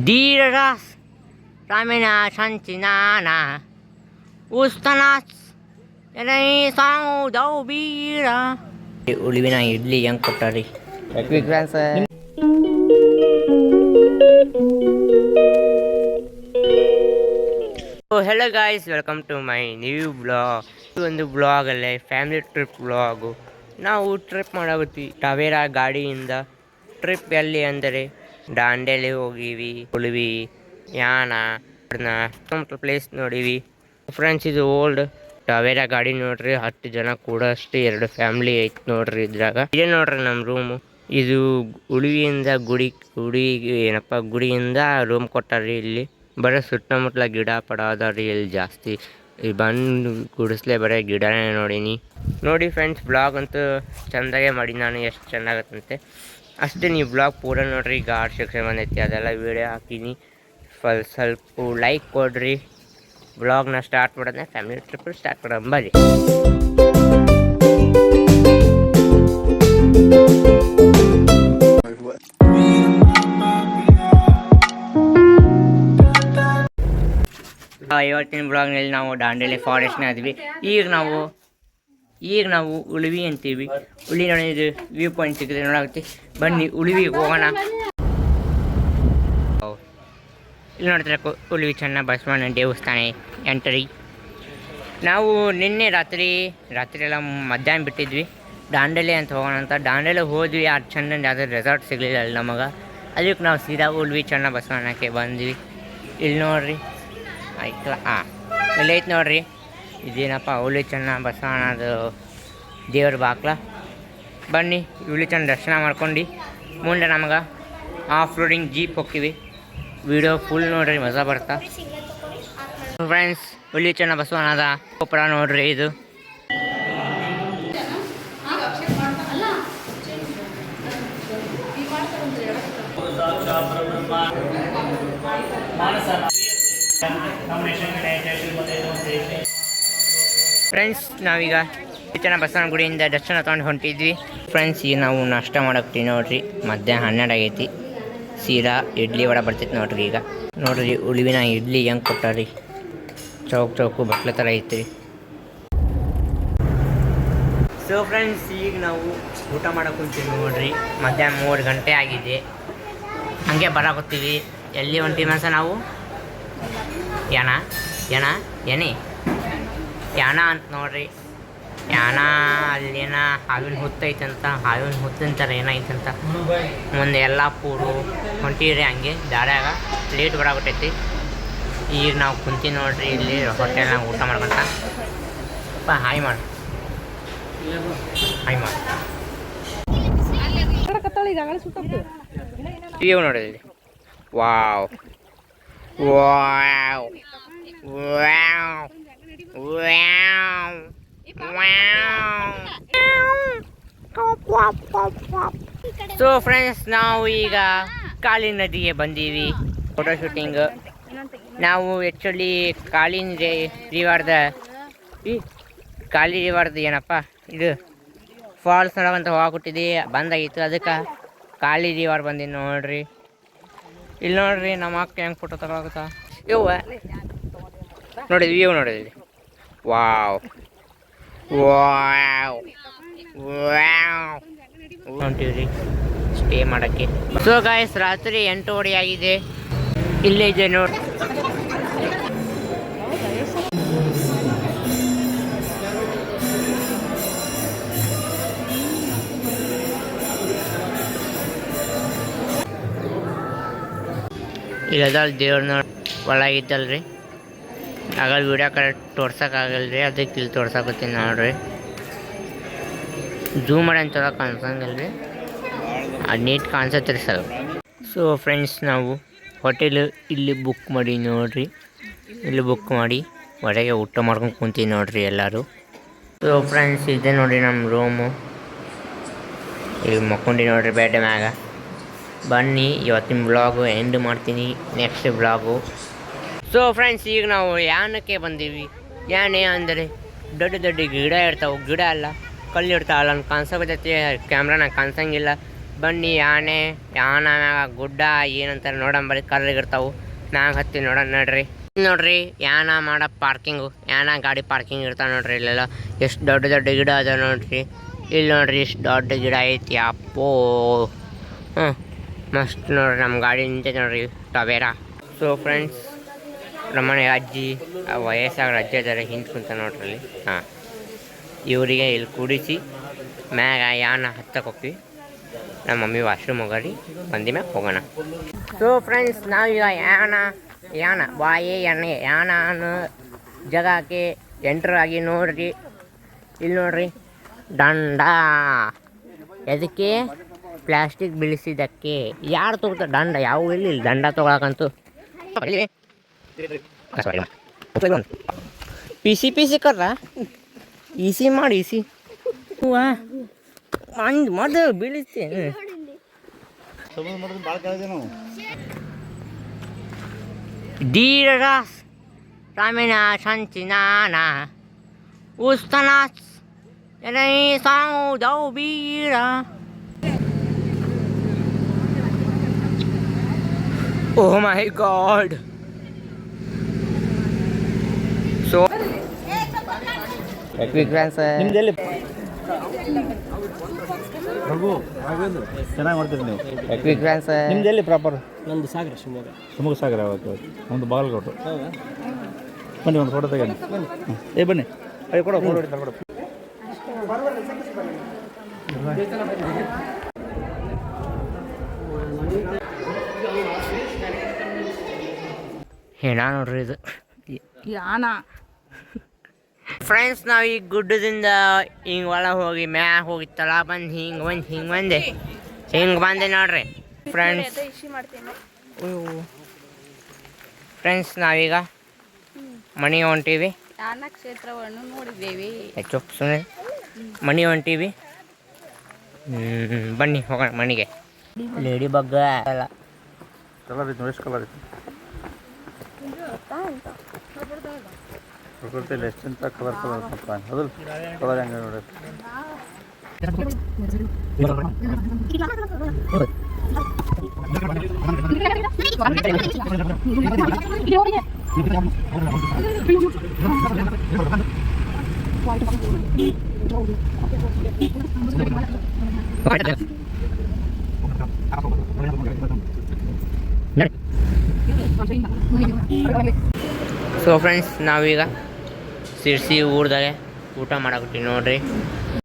Diras ramena chantinana ustanas ಏನೈ ಸಾವು ಬೀರ ಉಳಿವಿನ ಇಡ್ಲಿ ಹೆಂಗೆ ಕೊಟ್ಟಾರಿ hello guys, welcome to my new vlog. ಒಂದು ಬ್ಲಾಗಲ್ಲೇ ಫ್ಯಾಮಿಲಿ ಟ್ರಿಪ್ ಬ್ಲಾಗು. ನಾವು ಟ್ರಿಪ್ ಮಾಡಾಗುತ್ತೀವಿ ಟವೇರಾ ಗಾಡಿಯಿಂದ. ಟ್ರಿಪ್ ಎಲ್ಲಿ ಅಂದರೆ ದಾಂಡೇಲಿ ಹೋಗಿವಿ, ಉಳಿವಿ, ಯಾನ ಪ್ಲೇಸ್ ನೋಡಿವಿ ಫ್ರೆಂಡ್ಸ್. ಇದು ಓಲ್ಡ್ ಟವೇರಾ ಗಾಡಿ ನೋಡ್ರಿ, 10 ಜನ ಕೂಡ ಅಷ್ಟೇ, 2 ಫ್ಯಾಮಿಲಿ ಐತ್ ನೋಡ್ರಿ ಇದ್ರಾಗ. ಇದೇ ನೋಡ್ರಿ ನಮ್ಮ ರೂಮು. ಇದು ಉಳಿವಿಯಿಂದ ಗುಡಿಯಿಂದ ರೂಮ್ ಕೊಟ್ಟಾರ್ರಿ. ಇಲ್ಲಿ ಬರೀ ಸುತ್ತಮುತ್ತಲ ಗಿಡ ಪಡ ಅದಾವ್ರಿ ಇಲ್ಲಿ ಜಾಸ್ತಿ. ಬಂದು ಗುಡಿಸ್ಲೆ ಬರೀ ಗಿಡನೇ ನೋಡಿ ಫ್ರೆಂಡ್ಸ್. ಬ್ಲಾಗ್ ಅಂತೂ ಚೆಂದಾಗೆ ಮಾಡಿ ನಾನು, ಎಷ್ಟು ಚೆನ್ನಾಗತ್ತಂತೆ ಅಷ್ಟೇ. ನೀವು ಬ್ಲಾಗ್ ಪೂರ ನೋಡ್ರಿ. ಗಾಡ್ ಸೆಕ್ಷನ್ ಬಂದೈತಿ, ಅದೆಲ್ಲ ವೀಡಿಯೋ ಹಾಕಿನಿ. ಸ್ವಲ್ಪ ಲೈಕ್ ಕೊಡ್ರಿ. ಬ್ಲಾಗ್ನ ಸ್ಟಾರ್ಟ್ ಮಾಡೋದೇ ಫ್ಯಾಮಿಲಿ ಟ್ರಿಪ್ ಸ್ಟಾರ್ಟ್ ಮಾಡೋಣ ಬನ್ನಿ. ಇವತ್ತಿನ ಬ್ಲಾಗ್ನಲ್ಲಿ ನಾವು ದಾಂಡೇಲಿ ಫಾರೆಸ್ಟ್ನ ಇದ್ವಿ. ಈಗ ನಾವು ಉಳಿವಿ ಅಂತೀವಿ. ಉಳಿ ನೋಡಿ, ಇದು ವ್ಯೂ ಪಾಯಿಂಟ್ ಸಿಕ್ಕಿದೆ ನೋಡಾಗುತ್ತೆ. ಬನ್ನಿ ಉಳಿವಿಗೆ ಹೋಗೋಣ. ಇಲ್ಲಿ ನೋಡ್ತಾರೆ ಉಳಿವಿ ಚೆನ್ನ ಬಸವಣ್ಣ ದೇವಸ್ಥಾನ ಎಂಟ್ರಿ. ನಾವು ನಿನ್ನೆ ರಾತ್ರಿ ಎಲ್ಲ ಮಧ್ಯಾಹ್ನ ಬಿಟ್ಟಿದ್ವಿ ದಾಂಡೇಲಿ ಅಂತ ಹೋಗೋಣ ಅಂತ. ದಾಂಡೇಲಿ ಹೋದ್ವಿ, ಅದು ಚೆಂದ ಯಾವುದೇ ರೆಸಾರ್ಟ್ ಸಿಗಲಿಲ್ಲ ಅಲ್ಲಿ ನಮಗೆ. ಅದಕ್ಕೆ ನಾವು ಸೀದಾ ಉಳಿವಿ ಚೆನ್ನ ಬಸವಣ್ಣಕ್ಕೆ ಬಂದ್ವಿ. ಇಲ್ಲಿ ನೋಡ್ರಿ ಆಯ್ತಲ್ಲ, ಇಲ್ಲಿ ಐತೆ ನೋಡ್ರಿ. ಇದೇನಪ್ಪ ಉಳಿವಿ ಚೆನ್ನ ಬಸವಣ್ಣದು ದೇವ್ರ ಬಾಕ್ಲ. ಬನ್ನಿ ಉಳಿವಿ ಚೆನ್ನ ದರ್ಶನ ಮಾಡ್ಕೊಂಡು ಮುಂದೆ ನಮಗೆ ಆಫ್ ರೋಡಿಂಗ್ ಜೀಪ್ ಹೋಗ್ತೀವಿ. ವಿಡಿಯೋ ಫುಲ್ ನೋಡ್ರಿ, ಮಜಾ ಬರ್ತಾ ಫ್ರೆಂಡ್ಸ್. ಉಳಿವಿ ಚೆನ್ನ ಬಸವಣ್ಣದ ಗೋಪುರ ನೋಡ್ರಿ ಇದು. ಫ್ರೆಂಡ್ಸ್, ನಾವೀಗ ಉಳಿವಿ ಚೆನ್ನ ಬಸವಣ್ಣ ಗುಡಿಯಿಂದ ದರ್ಶನ ತೊಗೊಂಡು ಹೊಂಟಿದ್ವಿ ಫ್ರೆಂಡ್ಸ್. ಈಗ ನಾವು ನಾಷ್ಟ ಮಾಡಕ್ತೀವಿ ನೋಡ್ರಿ. ಮಧ್ಯಾಹ್ನ 12 ಆಗೈತಿ. ಸೀರಾ ಇಡ್ಲಿ ವಡೆ ಬರ್ತೈತಿ ನೋಡ್ರಿ. ಈಗ ನೋಡ್ರಿ ಉಳಿವಿನ ಇಡ್ಲಿ ಹೆಂಗೆ ಕೊಟ್ಟಾರಿ. ಚೌಕು ಬಟ್ಲೆ ಥರ ಐತ್ರಿ. ಸೊ ಫ್ರೆಂಡ್ಸ್, ಈಗ ನಾವು ಊಟ ಮಾಡಕ್ಕೆ ಕುಂತೀವಿ ನೋಡ್ರಿ. ಮಧ್ಯಾಹ್ನ 3 ಗಂಟೆ ಆಗಿದೆ. ಹಂಗೆ ಬರಾಕೊತ್ತೀವಿ. ಎಲ್ಲಿ ಹೊಂಟೀವಿ ಮನ್ಸ ನಾವು? ಯಾನ ಅಂತ ನೋಡ್ರಿ. ಯಾನ ಅಲ್ಲೇನ ಹಾವಿನ ಹುತ್ತೈತಂತ. ಹಾವಿನ ಹುತ್ತಂತಾರೆ ಏನಾಯ್ತಂತ. ಮುಂದೆ ಎಲ್ಲ ಪೂರು ಹೊಂಟಿರಿ. ಹಂಗೆ ದಾರ್ಯಾಗ ಲೇಟ್ ಬರಾಬಿಟ್ಟೈತಿ. ಈಗ ನಾವು ಕುಂತೀವಿ ನೋಡ್ರಿ ಇಲ್ಲಿ ಹೋಟೆಲ್ನಾಗ ಊಟ ಮಾಡ್ಕೊಂತ. ಹಾಯ್ ಮಾಡಿ ಇವು ನೋಡಿದ್ರಿ. ವಾವ್ ಸೊ ಫ್ರೆಂಡ್ಸ್, ನಾವು ಈಗ ಕಾಳಿ ನದಿಗೆ ಬಂದೀವಿ ಫೋಟೋ ಶೂಟಿಂಗ್. ನಾವು ಆ್ಯಕ್ಚುಲಿ ಕಾಳಿ ರಿವರ್ದ ಏನಪ್ಪ ಇದು ಫಾಲ್ಸ್ ನೋಡೋಂತ ಹೋಗ್ಬಿಟ್ಟಿದ್ವಿ, ಬಂದಾಗಿತ್ತು. ಅದಕ್ಕೆ ಕಾಳಿ ರಿವರ್ ಬಂದೀನಿ ನೋಡ್ರಿ. ಇಲ್ಲಿ ನೋಡ್ರಿ ನಮ್ಮ ಅಕ್ಕ ಹೆಂಗೆ ಫೋಟೋ ತಗೊಳಕತ್ತ. ನೋಡಿದ್ವಿ. ವಾವ್ ಹೊಂಟಿವ್ರಿ ಸ್ಟೇ ಮಾಡೋಕ್ಕೆ. ಸೊ ಗಾಯ್ಸ್, ರಾತ್ರಿ 8 ಆಗಿದೆ. ಇಲ್ಲೇ ಇದೆ ನೋಡಿ. ಇಲ್ಲದ ದೇವ್ರನ್ನ ಒಳಗಿದ್ದಲ್ರಿ. ಆಗ ವಿಡಿಯೋ ಕರೆಕ್ಟ್ ತೋರ್ಸೋಕ್ಕಾಗಲ್ರಿ, ಅದಕ್ಕೆ ಇಲ್ಲಿ ತೋರ್ಸಕತ್ತೀನಿ ನೋಡ್ರಿ. ಝೂಮ್ ಮಾಡಿ ಅಂತ ಕಾಣಿಸಂಗಿಲ್ರಿ, ಅದು ನೀಟ್ ಕಾಣಿಸತ್ರಿ ಸ್ವಲ್ಪ. ಸೊ ಫ್ರೆಂಡ್ಸ್, ನಾವು ಹೋಟೆಲ್ ಇಲ್ಲಿ ಬುಕ್ ಮಾಡಿ ನೋಡ್ರಿ. ಇಲ್ಲಿ ಬುಕ್ ಮಾಡಿ ಹೊರಗೆ ಊಟ ಮಾಡ್ಕೊಂಡು ಕುಂತೀವಿ ನೋಡ್ರಿ ಎಲ್ಲರೂ. ಸೊ ಫ್ರೆಂಡ್ಸ್, ಇದೆ ನೋಡಿರಿ ನಮ್ಮ ರೂಮು. ಇಲ್ಲಿ ಮಕ್ಕೊಂಡಿ ನೋಡ್ರಿ ಬೆಡ್ ಮ್ಯಾಗ. ಬನ್ನಿ ಇವತ್ತಿನ ಬ್ಲಾಗು ಎಂಡ್ ಮಾಡ್ತೀನಿ, ನೆಕ್ಸ್ಟ್ ಬ್ಲಾಗು. ಸೊ ಫ್ರೆಂಡ್ಸ್, ಈಗ ನಾವು ಯಾನಕ್ಕೆ ಬಂದೀವಿ. ಯಾನೆ ಅಂದರೆ ದೊಡ್ಡ ಗಿಡ ಇರ್ತಾವೆ. ಗಿಡ ಅಲ್ಲ, ಕಲ್ಲು ಇರ್ತಾವಲ್ಲ. ಕಾಣಿಸೋದೈತಿ ಕ್ಯಾಮ್ರಾನಾಗ ಕಾಣಿಸಂಗಿಲ್ಲ. ಬನ್ನಿ ಯಾನ ಮ್ಯಾಗ ಗುಡ್ಡ ಏನಂತಾರೆ ನೋಡಂಬರಿ ಕಲ್ಲಿಗಿರ್ತಾವೆ ಮ್ಯಾಗ ಹತ್ತಿ ನೋಡ್ರಿ ನೋಡ್ರಿ ಯಾನ ಮಾಡೋ ಪಾರ್ಕಿಂಗು ಯಾನ ಗಾಡಿ ಪಾರ್ಕಿಂಗ್ ಇರ್ತಾವೆ ನೋಡ್ರಿ ಇಲ್ಲೆಲ್ಲ ಎಷ್ಟು ದೊಡ್ಡ ದೊಡ್ಡ ಗಿಡ ಅದ ನೋಡ್ರಿ ಇಲ್ಲಿ ನೋಡ್ರಿ ಇಷ್ಟು ದೊಡ್ಡ ಗಿಡ ಐತಿ ಅಪ್ಪೋ ಮಸ್ತ್ ನೋಡ್ರಿ ನಮ್ಮ ಗಾಡಿ ನಿಂತೈತೆ ನೋಡ್ರಿ ಟವೇರಾ. ಸೊ ಫ್ರೆಂಡ್ಸ್ ನಮ್ಮನೆ ಅಜ್ಜಿ ವಯಸ್ಸಾಗ ಅಜ್ಜಿ ಇದ್ದಾರೆ ಹಿಂದೆ ಕುಂತ ನೋಡ್ರಿ ಅಲ್ಲಿ ಇವರಿಗೆ ಇಲ್ಲಿ ಕೂಡಿಸಿ ಮ್ಯಾಗ ಯಾನ ಹತ್ತಕ್ಕೆ ಹೋಗ್ತೀವಿ. ನಮ್ಮ ಮಮ್ಮಿ ವಾಶ್ರೂಮ್ ಹೋಗರಿ ಬಂದಿ ಮ್ಯಾಗ ಹೋಗೋಣ. ಸೊ ಫ್ರೆಂಡ್ಸ್ ನಾವೀಗ ಯಾನ ಬಾಯಿ ಎಣ್ಣೆ ಯಾನ ಅನ್ನೋ ಜಾಗಕ್ಕೆ ಎಂಟ್ರ್ ಆಗಿ ನೋಡ್ರಿ ಇಲ್ಲಿ ನೋಡ್ರಿ ದಂಡ ಎದಕ್ಕೆ ಪ್ಲಾಸ್ಟಿಕ್ ಬೀಳಿಸಿದ್ದಕ್ಕೆ ಯಾರು ತೊಗೊಳ್ತಾರೆ ದಂಡ ಯಾವ ಇಲ್ಲಿ ದಂಡ ತೊಗೊಳಕಂತೂ ಪಿಸಿ ಕರ್ರ ಈಸಿ ಮಾಡಿ ಈಸಿ ಮದ ಬೀಳಿಸ್ತೇನೆ Diras Ramina Santinana Ustanas Yanay Sang Daw Bira. Oh my god. So quick answer. Raghu Raghavendra ಚೆನ್ನಾಗಿ ಮಾಡ್ತೀರಿ ನೀವು. Quick answer. ನಿಮ್ದು ಎಲ್ಲಿ ಪ್ರಾಪರ್? ನಮ್ಮದು ಸಾಗರ ಶಿವಮೊಗ್ಗ. ಶಿವಮೊಗ್ಗ ಸಾಗರ ಅವತ್ತು ಒಂದು ಬಾಗಲಕೋಟೆ. ಬನ್ನಿ ಒಂದು ಫೋಟೋ ತೆಗೀನಿ. ಬನ್ನಿ ಕೊಡೋ ಫೋಟೋ ಹೊಡಿತಾರೆ ಕೊಡು. ಏನ ನೋಡ್ರಿ ಇದು ಯಾನ. ಫ್ರೆಂಡ್ಸ್ ನಾವು ಈ ಗುಡ್ಡದಿಂದ ಹಿಂಗೆ ಒಳಗೆ ಹೋಗಿ ಮ್ಯಾಗ ಹೋಗಿ ತಳ ಬಂದು ಹಿಂಗೆ ಬಂದೆ ನೋಡ್ರಿ ಫ್ರೆಂಡ್ಸ್. ಫ್ರೆಂಡ್ಸ್ ನಾವೀಗ ಮನೆಗೆ ಹೊಂಟೀವಿ. ಯಾನ ಕ್ಷೇತ್ರವನ್ನು ನೋಡಿದ್ದೇವೆ. ಹೆಚ್ಚು ಸುಮ್ಮನೆ ಮನೆ ಹೊಂಟೀವಿ. ಬನ್ನಿ ಹೋಗೋಣ ಮನೆಗೆ. ಲೇಡಿ ಬಗ್ಗ ಅಲ್ಲ ಕಲರ್ ಐತಿ ಎಷ್ಟು ಕಲರ್ ಐತಿ ಪ್ರಕೃತಿಯಲ್ಲಿ ಎಷ್ಟೆಂತ ಕಲರ್ ಸ್ವಲ್ಪ ಅದು ಕಲರ್ ಹೆಂಗೆ ನೋಡಿ. ಸೊ ಫ್ರೆಂಡ್ಸ್ ನಾವೀಗ ಸಿರ್ಸಿ ಊರದಾಗೆ ಊಟ ಮಾಡಾಕತ್ತೀವಿ ನೋಡ್ರಿ.